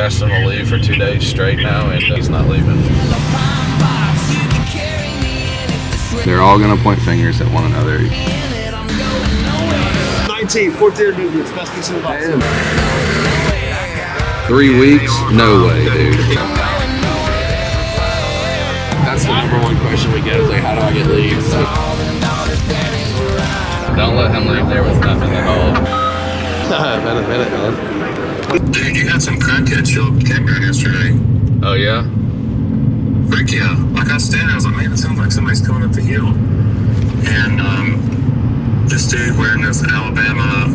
asked him to leave for 2 days straight now, and he's not leaving. They're all gonna point fingers at one another. 19, 14 movements, best piece in the box. 3 weeks? No way, dude. That's the #1 question we get is like, how do I get leads? So, don't let him leave there with nothing at all. Minute, man. Dude, you had some crackheads show up at the campground yesterday. Oh yeah? Frick yeah. Like I was standing, I was like, man, it sounds like somebody's coming up the hill. And this dude wearing this Alabama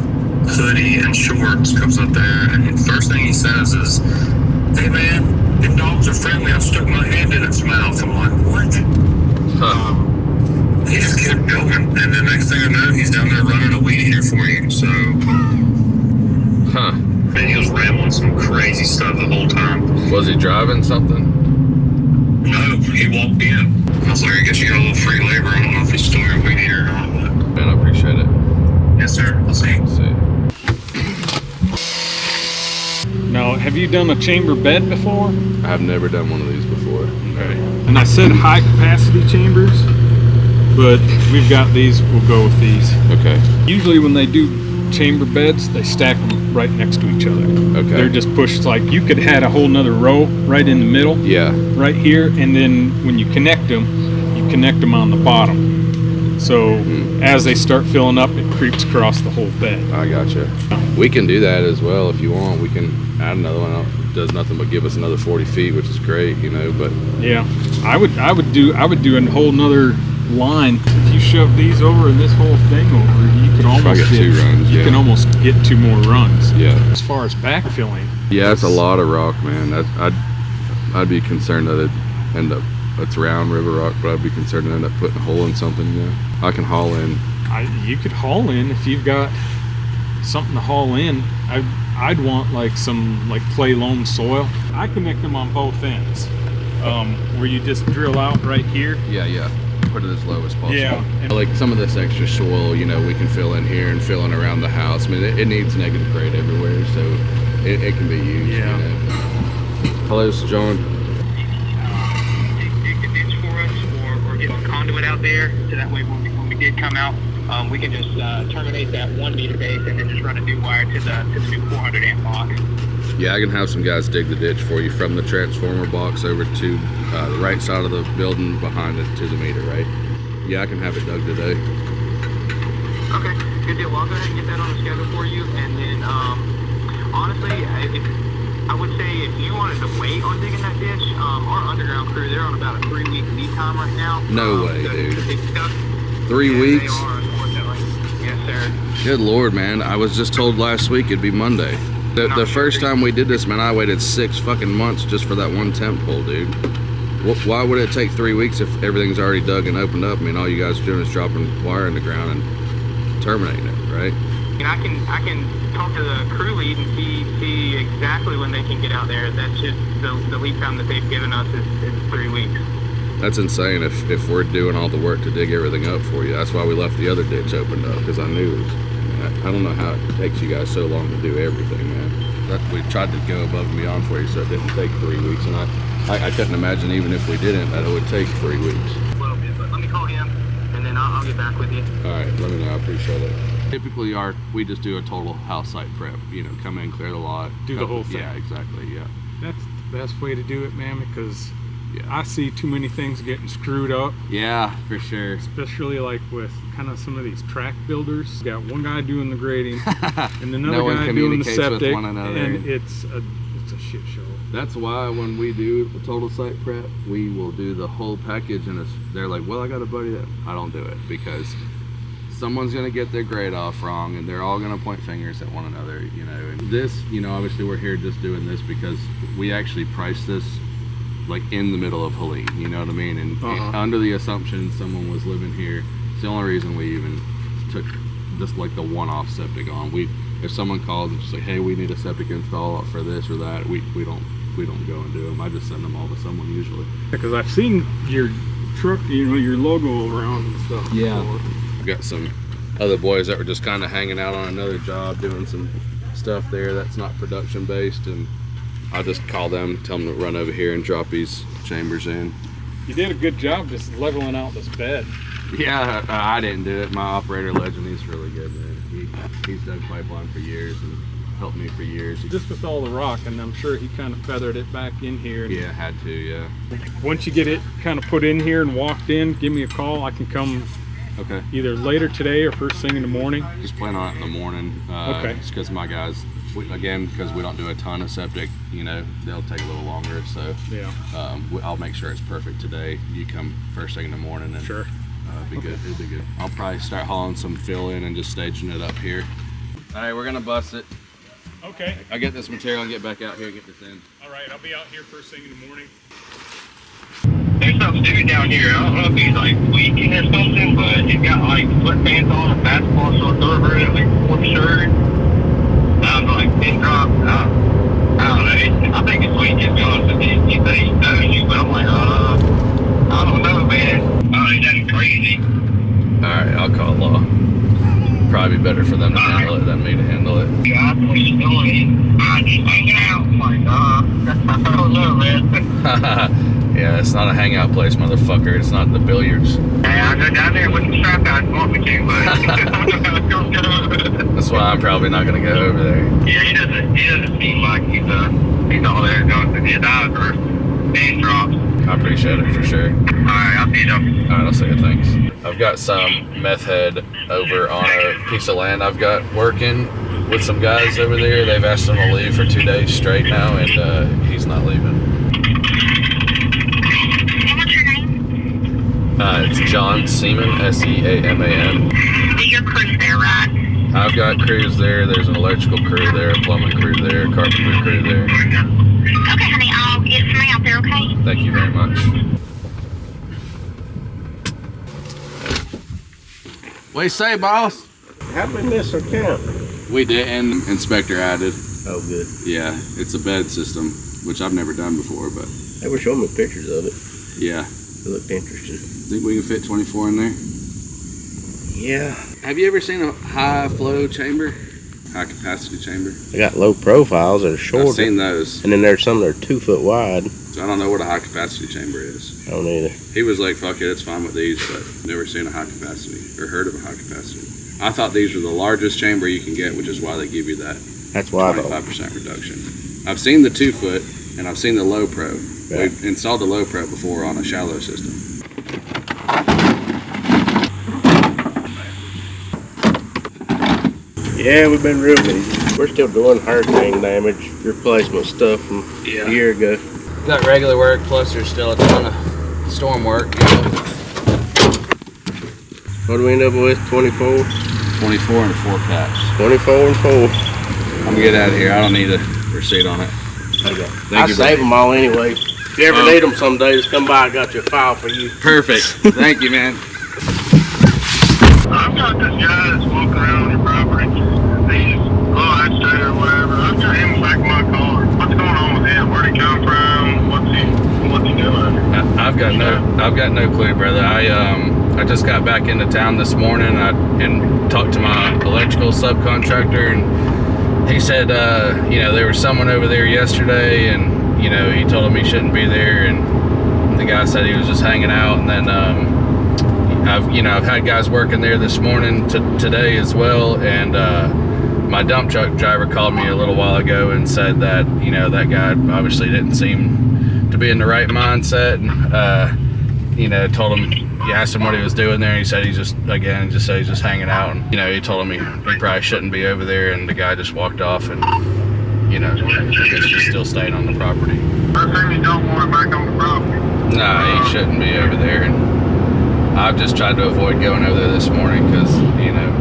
hoodie and shorts comes up there, and the first thing he says is, hey man, them dogs are friendly, I stuck my hand in its mouth. I'm like, what? He just kept going, and the next thing I know, he's down there running a weed eater for you. So, man, he was rambling some crazy stuff the whole time. Was he driving something? No, he walked in. I was like, I guess you got a little free labor. I don't know if he's still your weed eater or not. But... Man, I appreciate it. Yes, sir. I'll see you. Now, have you done a chamber bed before? I've never done one of these before. Okay. And I said high capacity chambers, but we've got these, we'll go with these. Okay. Usually when they do chamber beds, they stack them right next to each other. Okay. They're just pushed, like you could have a whole nother row right in the middle. Yeah. Right here, and then when you connect them on the bottom. So as they start filling up, it creeps across the whole bed. I gotcha. We can do that as well if you want. We can add another one. It does nothing but give us another 40 feet, which is great, you know. But yeah, I would do a whole nother line. If you shove these over and this whole thing over, you could almost get 2 runs. You can almost get 2 more runs. Yeah. As far as backfilling. Yeah, it's a lot of rock, man. I'd be concerned that it end up. It's round river rock, but I'd be concerned to end up putting a hole in something. You know, I can haul in. You could haul in if you've got something to haul in. I'd want like some clay loam soil. I connect them on both ends, where you just drill out right here. Yeah. Put it as low as possible. Yeah. Like some of this extra soil, you know, we can fill in here and fill in around the house. I mean, it needs negative grade everywhere, so it can be used. Yeah. You know? Hello, this is John. Get some conduit out there, so that way when we did come out, we can just terminate that 1 meter base and then just run a new wire to the new 400 amp box. Yeah, I can have some guys dig the ditch for you from the transformer box over to the right side of the building behind it to the meter, right? Yeah, I can have it dug today. Okay, good deal. Well, I'll go ahead and get that on the schedule for you, and then honestly, I would say if you wanted to wait on digging that ditch, our underground crew, they're on about a 3-week lead time right now. No way, dude. 3 Yeah, weeks? They are, unfortunately. Yes, sir. Good Lord, man. I was just told last week it'd be Monday. The first time we did this, man, I waited 6 fucking months just for that one temp pull, dude. Why would it take 3 weeks if everything's already dug and opened up? I mean, all you guys are doing is dropping wire in the ground and terminating it, right? And I can talk to the crew lead and see exactly when they can get out there. That's just the lead time that they've given us is 3 weeks. That's insane if we're doing all the work to dig everything up for you. That's why we left the other ditch opened up, because I knew it was, I don't know how it takes you guys so long to do everything, man. We tried to go above and beyond for you, so it didn't take 3 weeks, and I couldn't imagine even if we didn't that it would take 3 weeks. A little bit, but let me call him, and then I'll get back with you. All right, let me know. I appreciate it. Typically, we just do a total house site prep. You know, come in, clear the lot, Do the whole thing. Yeah, exactly. Yeah. That's the best way to do it, man, because I see too many things getting screwed up. Yeah, for sure. Especially like with kind of some of these track builders. You got one guy doing the grading and another guy doing the septic, with one another. and it's a shit show. That's why when we do the total site prep, we will do the whole package, and they're like, well, I got a buddy that I don't do it because someone's gonna get their grade off wrong, and they're all gonna point fingers at one another, you know. And this, you know, obviously we're here just doing this because we actually priced this like in the middle of Helene, you know what I mean? And under the assumption someone was living here. It's the only reason we even took just like the one-off septic on. If someone calls and just like, hey, we need a septic install for this or that, we don't go and do them. I just send them all to someone usually. Because I've seen your truck, you know, your logo around and stuff. Yeah. I've got some other boys that were just kind of hanging out on another job doing some stuff there that's not production based, and I'll just call them, tell them to run over here and drop these chambers in. You did a good job just leveling out this bed. Yeah, I didn't do it. My operator legend, he's really good, man. He's done pipeline for years and helped me for years. Just with all the rock, and I'm sure he kind of feathered it back in here. Yeah, had to, yeah. Once you get it kind of put in here and walked in, give me a call. I can come Okay. either later today or first thing in the morning. Just plan on it in the morning. Okay. Just because my guys, again, because we don't do a ton of septic, you know, they'll take a little longer. So Yeah. I'll make sure it's perfect today. You come first thing in the morning and Sure. It'll be good. It'll be good. I'll probably start hauling some fill in and just staging it up here. All right, we're gonna bust it. Okay. I'll get this material and get back out here and get this in. All right. I'll be out here first thing in the morning. There's some dude down here. I don't know if he's like tweaking or something, but he's got like sweatpants on, a basketball shorts over it, like a shirt. Sounds like pin drop. I don't know. I think it's tweaking, to be honest with you. He said he knows you, but I'm like, I don't know, man. He's nothing crazy. All right, I'll call law. Probably be better for them to handle it than me to handle it. Yeah, that's what he's doing. Just hanging out. I'm like, I don't know, man. Yeah, it's not a hangout place, motherfucker. It's not the billiards. Hey, I'll go down there with the strap out if you want me to, but That's why I'm probably not gonna go over there. yeah, he doesn't seem like he's all there going through his eyes or hand drops. I appreciate it for sure. Alright, I'll see you though. All right, I'll say thanks. I've got some meth head over on a piece of land I've got working with some guys over there. They've asked him to leave for 2 days straight now, and he's not leaving. What's your name? It's John Seaman, S-E-A-M-A-N. Is your crew there, right? I've got crews there. There's an electrical crew there, a plumbing crew there, a carpentry crew there. Okay, honey, I'll get somebody out there, okay? Thank you very much. What do you say, boss? How'd we miss our count? We didn't. Inspector added. Oh, good. Yeah, it's a bed system, which I've never done before, but They were showing me pictures of it. yeah. It looked interesting. Think we can fit 24 in there? Yeah. Have you ever seen a high flow chamber? High capacity chamber? They got low profiles that are I've shorter. seen those. And then there's some that are 2 foot wide. So I don't know what a high capacity chamber is. I don't either. He was like, fuck it, it's fine with these, but never seen a high capacity or heard of a high capacity. I thought these were the largest chamber you can get, which is why they give you that That's why I don't. 25% reduction. I've seen the 2 foot and I've seen the low pro. Right. We've installed the low pro before on a shallow system. Yeah, we've been real busy. We're still doing hurricane damage replacement stuff from a year ago. Got regular work, plus there's still a ton of storm work, you know. What do we end up with? 24? 24 and 4 caps. 24 and 4. I'm gonna get out of here. I don't need a receipt on it. Okay. Thank I you, save bro. them all anyway. If you ever need them someday, just come by. I got your file for you. Perfect. Thank you, man. I've got this guy that's walking around on your property. He's that's straight or whatever. I've got him back in my car. What's going on with him? Where'd he come from? What's he doing? I've got no clue, brother. I just got back into town this morning and talked to my electrical subcontractor, and he said, you know, there was someone over there yesterday, and you know, he told him he shouldn't be there, and the guy said he was just hanging out, and then I've had guys working there this morning today as well, and my dump truck driver called me a little while ago and said that, you know, that guy obviously didn't seem to be in the right mindset, and you know, told him, you asked him what he was doing there, and he said he's just said he's just hanging out, and you know, he told him he probably shouldn't be over there, and the guy just walked off, and you know, I guess he's still staying on the property. I think you don't want him back on the property. Nah, he shouldn't be over there, and I've just tried to avoid going over there this morning because, you know,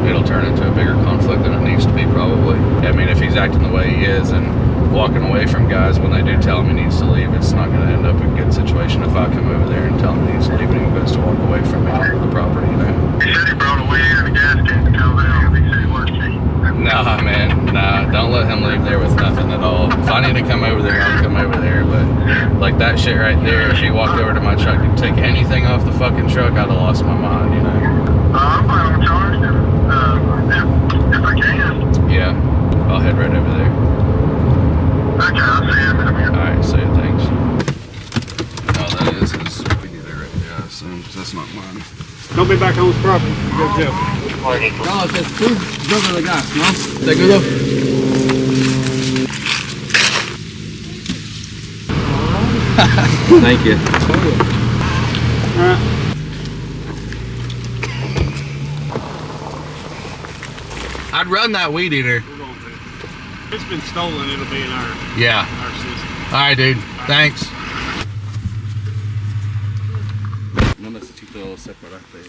it'll turn into a bigger conflict than it needs to be probably. I mean, if he's acting the way he is and walking away from guys when they do tell him he needs to leave, it's not going to end up in a good situation if I come over there and tell him he needs to leave and he goes to walk away from me on the property, you know. He said he brought a weed and a gas can to come down. He said he worked cheap. Nah, man, nah, don't let him leave there with nothing at all. If I need to come over there, I'll come over there, but like that shit right there, if he walked over to my truck and take anything off the fucking truck, I'd have lost my mind, you know. I'm planning on charging him if I can. Yeah, I'll head right over there. Okay, I'll Alright, say it, thanks. Oh, that is his weed eater right there, I assume, 'cause that's not mine. Don't be back on this property. You go to jail. Carlos, tú, yo de gas, ¿no? ¿Seguro? Thank you. All right. I'd run that weed eater. We're going to. If it's been stolen, it'll be in our system. Alright, dude. Thanks. No necesito separarte.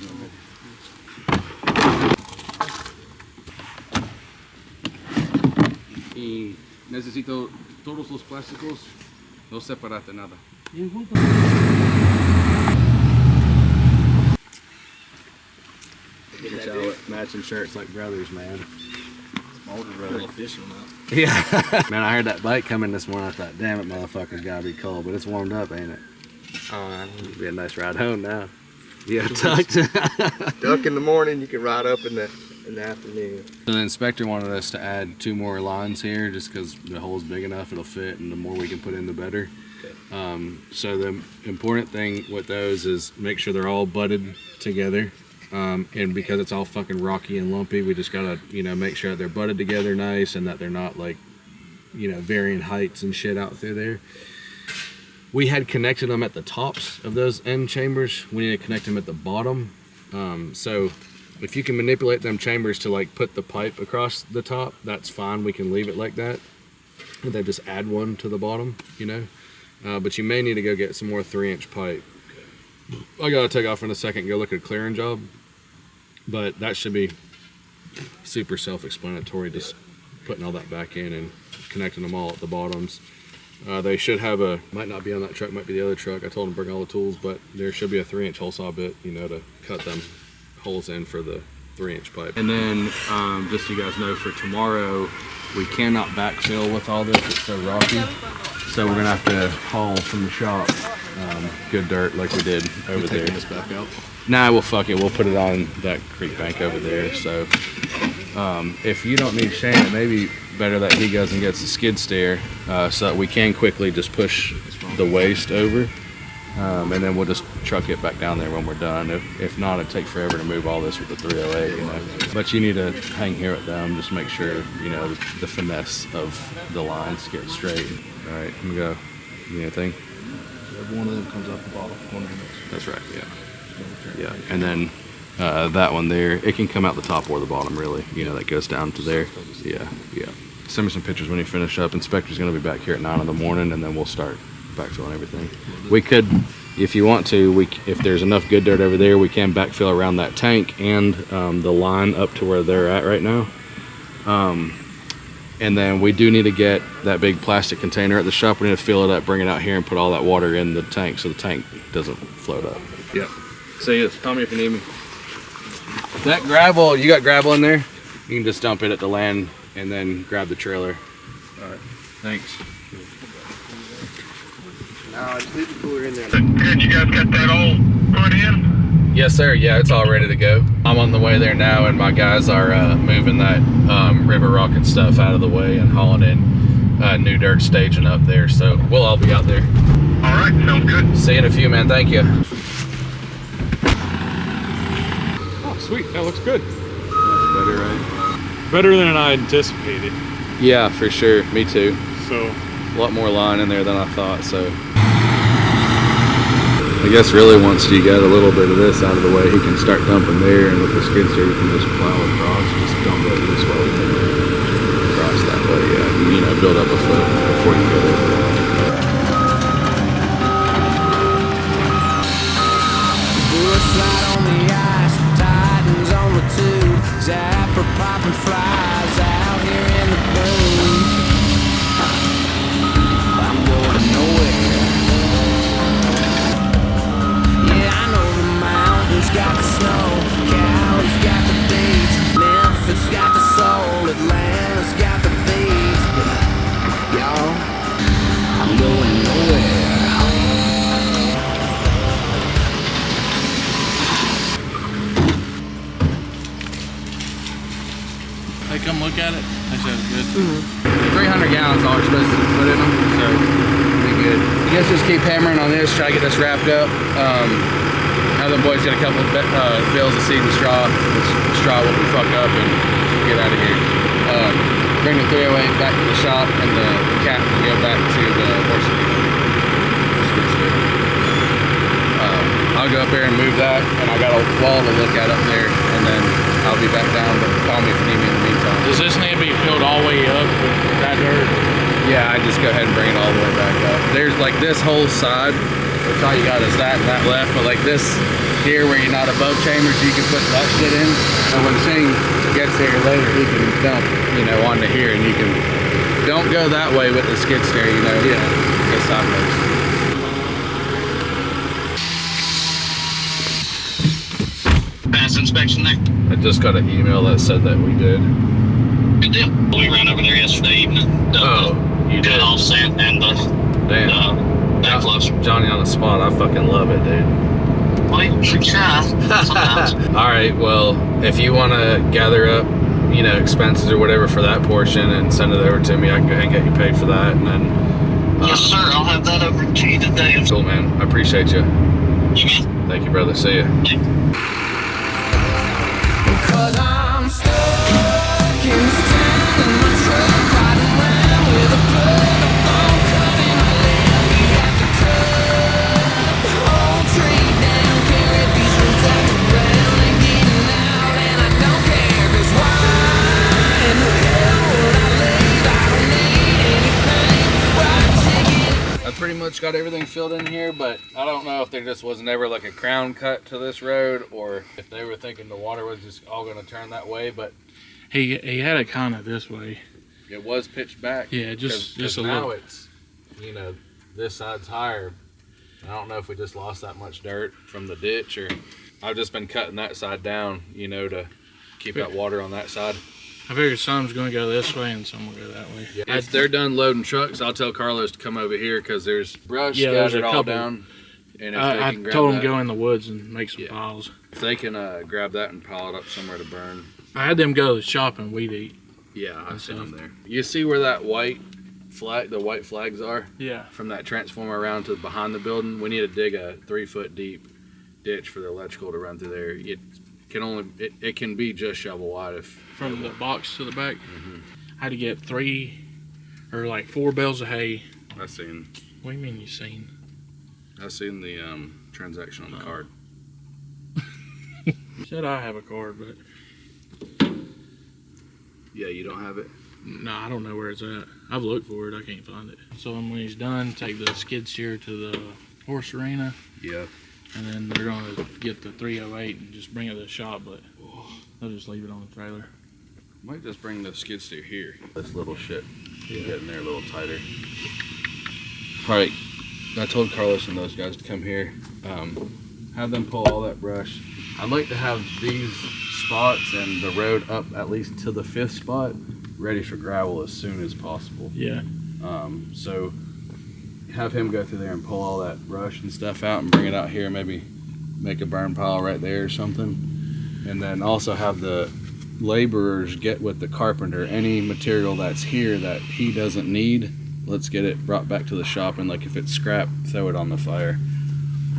Y necesito todos los plásticos, no separate nada. Matching shirts like brothers, man. Older brother. Official now. Yeah. Man, I heard that bike coming this morning. I thought, damn it, motherfuckers gotta be cold, but it's warmed up, ain't it? Oh, it'll be a nice ride home now. Yeah, tucked. Duck in the morning, you can ride up in the afternoon. So the inspector wanted us to add 2 more lines here just because the hole's big enough, it'll fit, and the more we can put in, the better. Okay. So the important thing with those is make sure they're all butted together. And because it's all fucking rocky and lumpy, we just gotta, make sure that they're butted together nice and that they're not like, varying heights and shit out through there. We had connected them at the tops of those end chambers. We need to connect them at the bottom. So if you can manipulate them chambers to like put the pipe across the top, that's fine. We can leave it like that. And then just add one to the bottom, but you may need to go get some more 3-inch pipe. I gotta take off in a second and go look at a clearing job. But that should be super self-explanatory, just putting all that back in and connecting them all at the bottoms. They should have might not be on that truck, might be the other truck. I told them to bring all the tools, but there should be a 3-inch hole saw bit, to cut them holes in for the 3-inch pipe. And then, just so you guys know, for tomorrow, we cannot backfill with all this, it's so rocky. So we're gonna have to haul from the shop good dirt like we did over there. This back out? Nah, well, fuck it. We'll put it on that creek bank over there. So if you don't need Shane, it may be better that he goes and gets a skid steer so that we can quickly just push the waste over. And then we'll just truck it back down there when we're done. If not, it'd take forever to move all this with the 308, But you need to hang here with them, just make sure, the finesse of the lines get straight. All right, let me go. You need anything? One of them comes off the bottom. One of them. That's right, yeah. Yeah, and then that one there, it can come out the top or the bottom, really. That goes down to there. Yeah. Send me some pictures when you finish up. Inspector's going to be back here at 9 in the morning, and then we'll start backfilling everything. We could, if you want to, if there's enough good dirt over there, we can backfill around that tank and the line up to where they're at right now. And then we do need to get that big plastic container at the shop. We need to fill it up, bring it out here, and put all that water in the tank so the tank doesn't float up. Yep. See us. Call me if you need me. That gravel, you got gravel in there? You can just dump it at the land and then grab the trailer. All right. Thanks. No, just leave the cooler in there. Good, you guys got that all put in? Yes, sir. Yeah, it's all ready to go. I'm on the way there now, and my guys are moving that river rock and stuff out of the way and hauling in new dirt staging up there. So we'll all be out there. All right, sounds good. See you in a few, man. Thank you. Oh, sweet. That looks good. Better, right? Better than I anticipated. Yeah, for sure. Me too. So a lot more line in there than I thought. So I guess really once you got a little bit of this out of the way, he can start dumping there, and with the skid steer you can just plow across, just dump it this way and then across that way. Yeah, build up a foot before you get it. Bullets slide on the ice, Titans on the tube, Zapper popping flies out here in the boom. I'm going nowhere. Got the snow, Cali's got the beach, Memphis got the soul, Atlanta's got the beats, but y'all at it? They said it's good. 300 gallons all we're supposed to put in them, so it'll be good. I guess just keep hammering on this, try to get this wrapped up. Have the boys get a couple of bales of seed and straw. The straw will be fuck up and get out of here. Bring the 308 back to the shop and the cap will go back to the horse arena. I'll go up there and move that, and I got a wall to look at up there, and then I'll be back down, but call me if you need me in the meantime. Does this need to be filled all the way up with that dirt? Yeah, I just go ahead and bring it all the way back up. There's like this whole side, which all you got is that and that left, but like this here where you're not above chambers, you can put that shit in. And when Shane gets here later, he can dump, you know, onto here, and you can, don't go that way with the skid steer, you know, yeah, go sideways. Pass inspection there. I just got an email that said that we did. Good deal. We ran over there yesterday evening. You did? Off sand and the backflows. Johnny on the spot. I fucking love it, dude. Well, you should try sometimes. All right. Well, if you want to gather up, you know, expenses or whatever for that portion and send it over to me, I can go ahead and get you paid for that, and then. Yes, sir. I'll have that over to you today. Cool, man. I appreciate you. You bet. Thank you, brother. See ya. Cause I'm stuck in the stand in my truck, riding around with a blood on cutting my limb. We have to cut the whole tree down, carry these roots out the ground and getting out, and I don't care, cause why in the hell would I leave? I don't need anything, right ticket. I pretty much got everything filled in here, but I don't know if there just was never like a crown cut to this road, or if they were thinking the water was just all going to turn that way. But He had it kind of this way. it was pitched back. Yeah, just a now little. it's, you know, this side's higher. I don't know if we just lost that much dirt from the ditch, or I've just been cutting that side down, you know, to keep that water on that side. I figured some's going to go this way and some will go that way. Yeah. If they're done loading trucks, I'll tell Carlos to come over here because there's brush scattered all down. And if I they can grab told him that, to go in the woods and make some piles. If they can grab that and pile it up somewhere to burn. I had them go to the shop and weed eat. Yeah, I've seen them there. You see where that white flag, the white flags are? Yeah. From that transformer around to behind the building, we need to dig a 3-foot deep ditch for the electrical to run through there. It can only, it can be just shovel wide if. From the box to the back. Mm-hmm. I had to get 3 or like 4 bales of hay. I seen. What do you mean you seen? I seen the transaction on the card. Said I have a card, but yeah, you don't have it? no, I don't know where it's at. I've looked for it, I can't find it. So when he's done, take the skid steer to the horse arena. Yeah. And then they're going to get the 308 and just bring it to the shop, but they'll just leave it on the trailer. Might just bring the skid steer here. This little shit. Get in there a little tighter. All right. I told Carlos and those guys to come here. Have them pull all that brush. I'd like to have these spots and the road up at least to the 5th spot ready for gravel as soon as possible. Yeah. So have him go through there and pull all that brush and stuff out and bring it out here, maybe make a burn pile right there or something. And then also have the laborers get with the carpenter any material that's here that he doesn't need. Let's get it brought back to the shop, and like if it's scrap, throw it on the fire.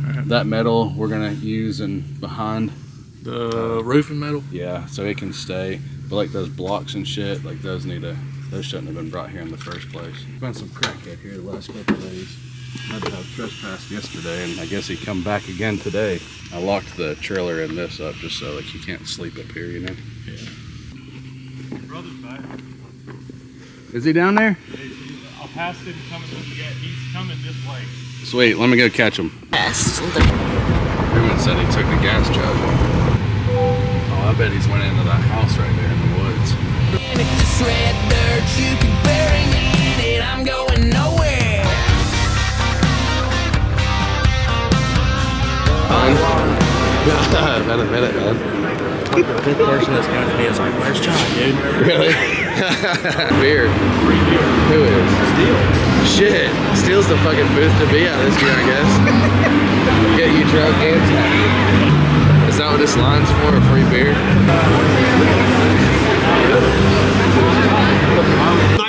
Right. That metal we're gonna use in behind the roofing metal. Yeah, so it can stay. But like those blocks and shit, like those shouldn't have been brought here in the first place. Been some crackhead here the last couple of days. Had to have trespassed yesterday, and I guess he come back again today. I locked the trailer in this up just so like you can't sleep up here, you know. Yeah. Brother's back. Is he down there? I'll pass him coming this way. He's coming this way. Sweet, let me go catch him. Yes. Ruben said he took the gas truck. Oh, I bet he's went into that house right there in the woods. And if this red dirt, you can bury me in it, I'm going nowhere. Been a minute, man. The 5th person that's going to me is like, where's John, dude? Really? Beer. Who is? Steel. Shit. Steel's the fucking booth to be at this year, I guess. Get you drunk and tapped. Is that what this line's for? A free beer?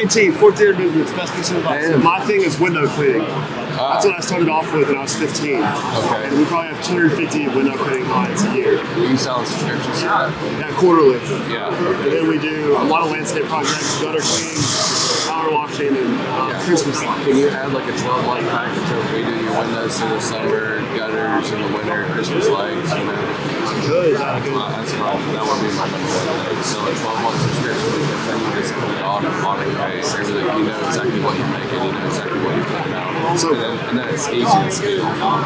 19, fourth year business, best piece of advice. Damn. My thing is window cleaning. That's what I started off with when I was 15. Okay. And we probably have 250 window cleaning clients a year. You selling subscriptions to that? Yeah, quarterly. Yeah. And then we do a lot of landscape projects, gutter cleaning, power washing, and Christmas lights. Can you add like a 12-month package of we do your windows in the summer, gutters in the winter, Christmas lights, you know? Good. That would be my number one thing. So a 12-month subscription, and then you just put it on pay everything. You know exactly what you're making, you know exactly what you're putting out. And then it's easy to scale. A lot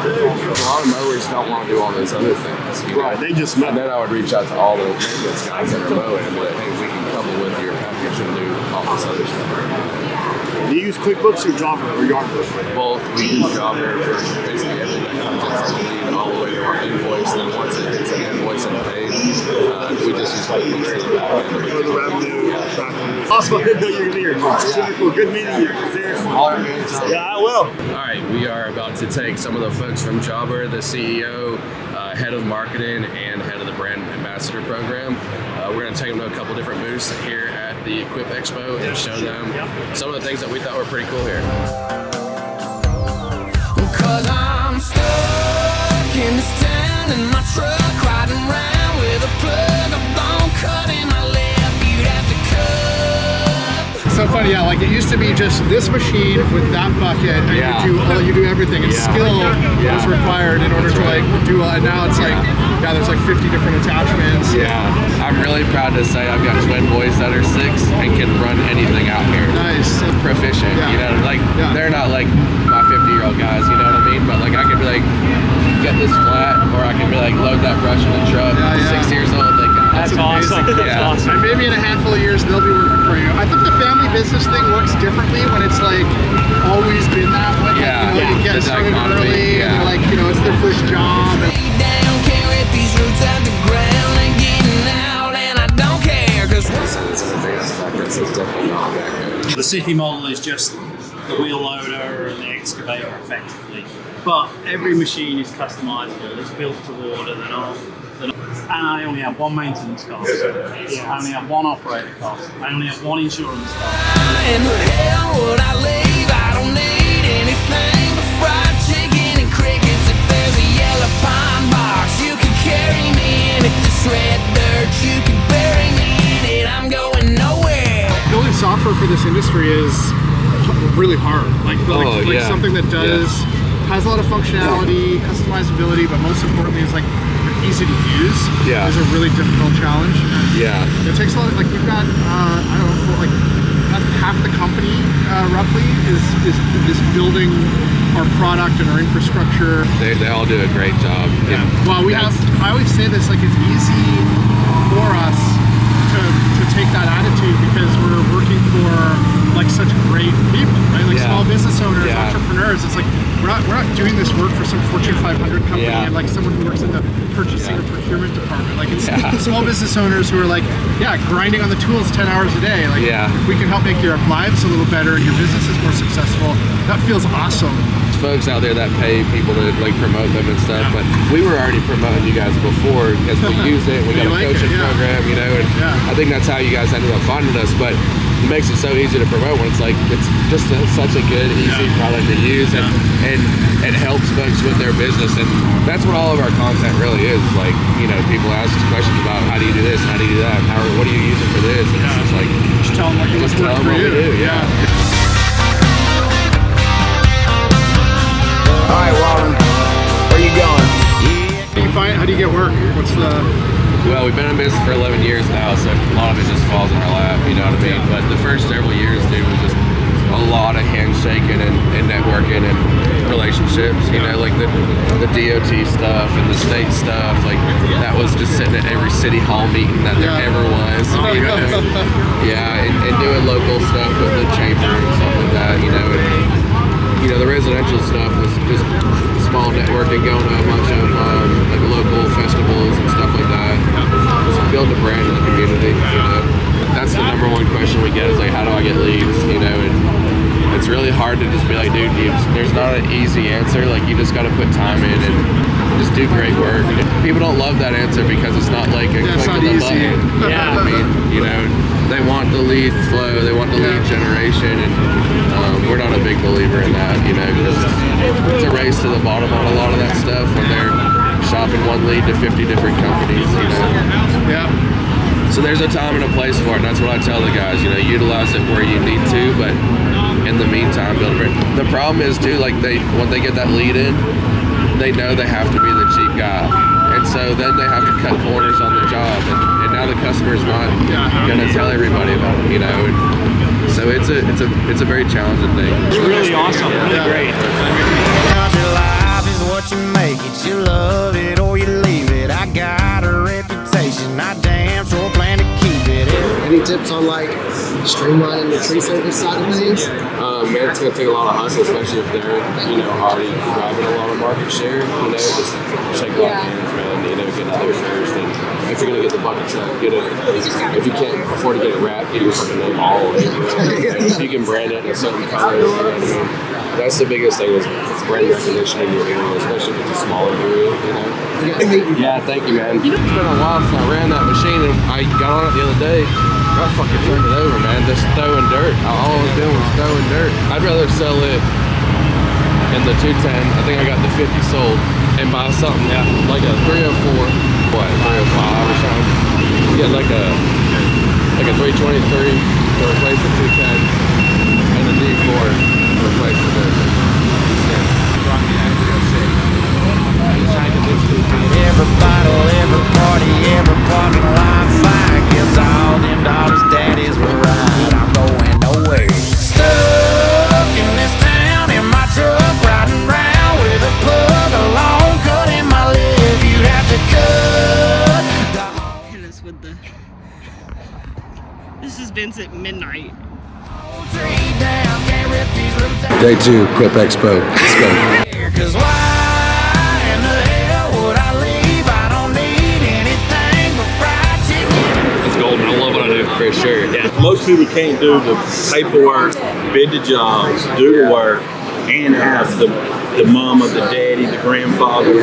of mowers don't want to do all those other things. You know? Right, they just mow. And then I would reach out to all the maintenance guys that are mowing and be like, hey, we can couple with your package and do all this other stuff. Do you use QuickBooks or Jobber or Yardbook? Both. We use Jobber for basically everything that comes in from lead all the way to our invoice. And then once it hits an invoice and paid, we just use QuickBooks for the back end. For the revenue tracking. Awesome. I didn't know you were here. Super cool. Good meeting you. Seriously. Yeah, I will. All right, we are about to take some of the folks from Jobber, the CEO, head of marketing, and head of the brand ambassador program. We're going to take them to a couple different booths here at the Expo and show them some of the things that we thought were pretty cool here. Cause I'm stuck in this town in my truck, riding around with a plug, a bone cut in my lip, you'd have to cut. So funny, yeah, like it used to be just this machine with that bucket, and you do everything, and skill was required in order to like do and now it's like, yeah, there's like 50 different attachments. Yeah, I'm really proud to say I've got twin boys that are 6 and can run anything out here. Nice. Proficient, you know, like they're not like my 50-year-old guys, you know what I mean? But like I can be like, get this flat, or I can be like, load that brush in the truck. 6 years old, they can. That's awesome. That's awesome. And maybe in a handful of years they'll be working for you. I think the family business thing works differently when it's like always been that way. Yeah, you know, you get started early, and they're like, you know, it's their first job. And These roots out the ground and getting out, and I don't care, cause the city model is just the wheel loader and the excavator effectively, but every machine is customizable. It's built to order. And I only have one maintenance cost. I only have one operator cost. I only have one insurance cost. and where hell would I leave? I don't need anything but fried chicken and crickets. If there's a yellow pine box, you can carry me in. If this red dirt, you can bury me in it. I'm going nowhere. Building software for this industry is really hard. Like something that has a lot of functionality, customizability, but most importantly is like easy to use. Is a really difficult challenge. It takes a lot. Like we've got I don't know, like half the company roughly is building our product and our infrastructure. They all do a great job. Well, I always say this, like it's easy for us to take that attitude because we're working for like such great people, right? Like small business owners, entrepreneurs. It's like we're not doing this work for some Fortune 500 company and like someone who works in the purchasing or procurement department. Like it's small business owners who are like, grinding on the tools 10 hours a day. Like if we can help make your lives a little better and your business is more successful, that feels awesome. Folks out there that pay people to like promote them and stuff, but we were already promoting you guys before because we use it. We got a coaching program, you know, and I think that's how you guys ended up finding us. But it makes it so easy to promote when it's like it's just such a good, easy product to use, and it helps folks with their business, and that's what all of our content really is. Like, you know, people ask us questions about how do you do this, and how do you do that, and what do you use it for this, and it's just like just tell them what you just tell them what we do. All right, Walden, where you going? How do you get work? What's the... Well, we've been in business for 11 years now, so a lot of it just falls in our lap, you know what I mean? But the first several years, dude, was just a lot of handshaking and networking and relationships, you know, like the DOT stuff and the state stuff, like that was just sitting at every city hall meeting that there ever was, you know? And doing local stuff with the chamber and stuff like that, you know, and, you know, the residential stuff was just small networking, going to a bunch of like local festivals and stuff like that. Just build a brand in the community, you know. That's the number one question we get is like, how do I get leads, you know? And it's really hard to just be like, dude, there's not an easy answer. Like, you just got to put time in and just do great work. People don't love that answer because it's not like a click of the button. I mean, you know. they want the lead flow, they want the lead generation, and we're not a big believer in that, you know, because it's a race to the bottom on a lot of that stuff when they're shopping one lead to 50 different companies, you know. Yeah. So there's a time and a place for it, and that's what I tell the guys, you know, utilize it where you need to, but in the meantime, build a brand. The problem is too, like when they get that lead in, they know they have to be the cheap guy. And so then they have to cut corners on the job, and now the customer's not gonna tell everybody about it, you know. And so it's a very challenging thing. It's really awesome, really great. Country life is what you make it. You love it or you leave it. I got a reputation, I damn sure plan to keep it. Any tips on like streamlining the tree service side of things? Man, it's gonna take a lot of hustle, especially if they're, you know, already driving a lot of market share. You know, just shake a lot of hands, man. You know, get out there first, and if you're gonna get the bucket truck, get it. If you can't afford to get it wrapped, get your fucking name all over it. If you can brand it in a certain color, you know what I mean? That's the biggest thing is brand recognition in your area, especially if it's a smaller area, you know. Yeah, thank you, man. It's been a while since I ran that machine, and I got on it the other day. I fucking turned it over, man. Just throwing dirt. All I was doing was throwing dirt. I'd rather sell it in the 210. I think I got the 50 sold, and buy something like a 304, 305 or something. Get like a 323 to replace the 210, and a D4 to replace the dirt. Every bottle, every party, every parking lot fight. Guess all them dollars daddies were right. I'm going nowhere. Stuck in this town in my truck, riding round with a plug along, cutting my lip. You'd have to cut. Hit us with the. This is Vincent Midnight. Day 2, Quip Expo. Let's go. 'Cause why in the hell would I leave? I don't need anything but fried chicken. It's golden. I love what I do. For sure. Yeah. Most people can't do the paperwork, bid the jobs, do the work, and have the mama, the daddy, the grandfather,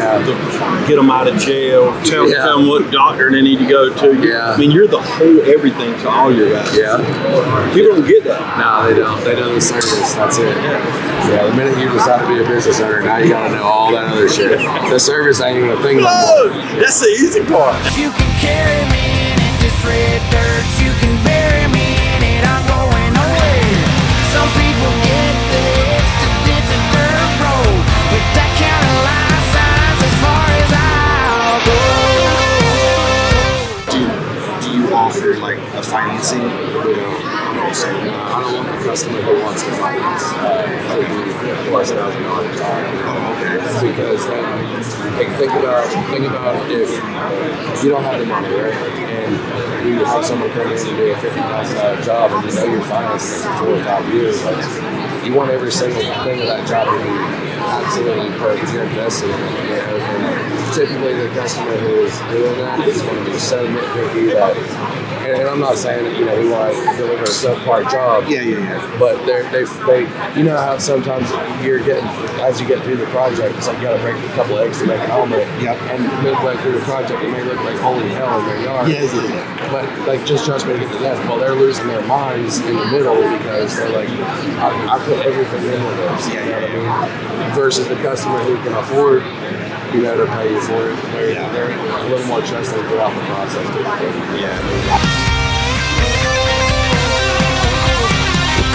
get them out of jail, tell them what doctor they need to go to. Yeah. I mean, you're the whole everything to all your guys. Yeah. People don't get that. No, they don't. They know the service. That's it. Yeah. The minute you decide to be a business owner, now you gotta know all that other shit. The service ain't even a thing no more. That's the easy part. You can carry me in it, this red dirt. You can bury me in it. I'm going away. Some people get this to ditch a dirt road, but that kind of life signs as far as I'll go. Do you offer like a financing? So, I don't want the customer who wants to finance plus $1,000 car. Because like think about if you don't have the money, right? And you have someone come in and do a $50,000 job, and you know you're financing it for 4 or 5 years. Like, you want every single thing of that job to be absolutely perfect. You're invested in it, you know? And typically, the customer who is doing that is going to be so nitpicky that. And I'm not saying that, you know, we want to deliver a subpar job. Yeah. But they you know how sometimes you're getting, as you get through the project, it's like you got to break a couple eggs to make an omelet. Yep. And midway through the project, it may look like holy hell in their yard. Yeah. But like, just trust me to get to them. Well, they're losing their minds in the middle because they're like, I put everything into this. You know what I mean? Versus the customer who can afford, you know, to pay you for it. They're a little more trusting throughout the process. Yeah.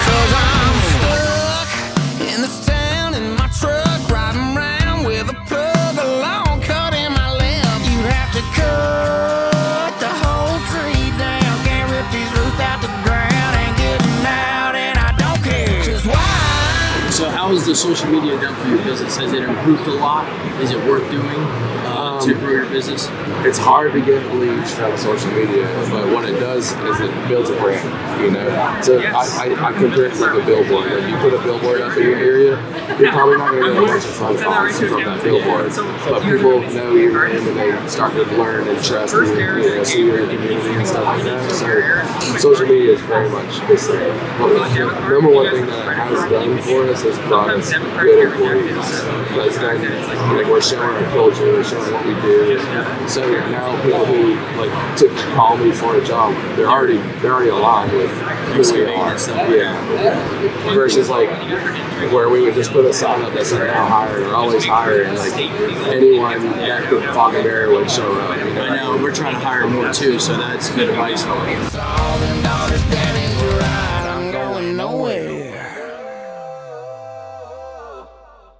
Cause I'm stuck in this town in my truck, riding around with a plug along, cutting my lip. You have to cut the whole tree down, can't rip these roots out the ground, ain't getting out and I don't care. 'Cause why? So how has the social media done for your business? Has it improved a lot? Is it worth doing to grow your business? It's hard to get leads from social media, but what it does is it builds a brand, you know? So I compare it to like a billboard. Like you put a billboard up in your area, you're probably not going to get a bunch of phone calls from that billboard. But people know your name and they start to learn and trust you, you know, see your community and stuff like that. So social media is very much this thing. But the number one thing that it has done for us is brought us that's good employees. Because then, like, we're showing our culture, we're showing what we do. So now people who like to call me for a job, they're already aligned with who we are. Yeah. Versus like where we would just put a sign up that said now hired or always hired, and like anyone that could fucking bear would show up. You know? I know, we're trying to hire more too, so that's good advice.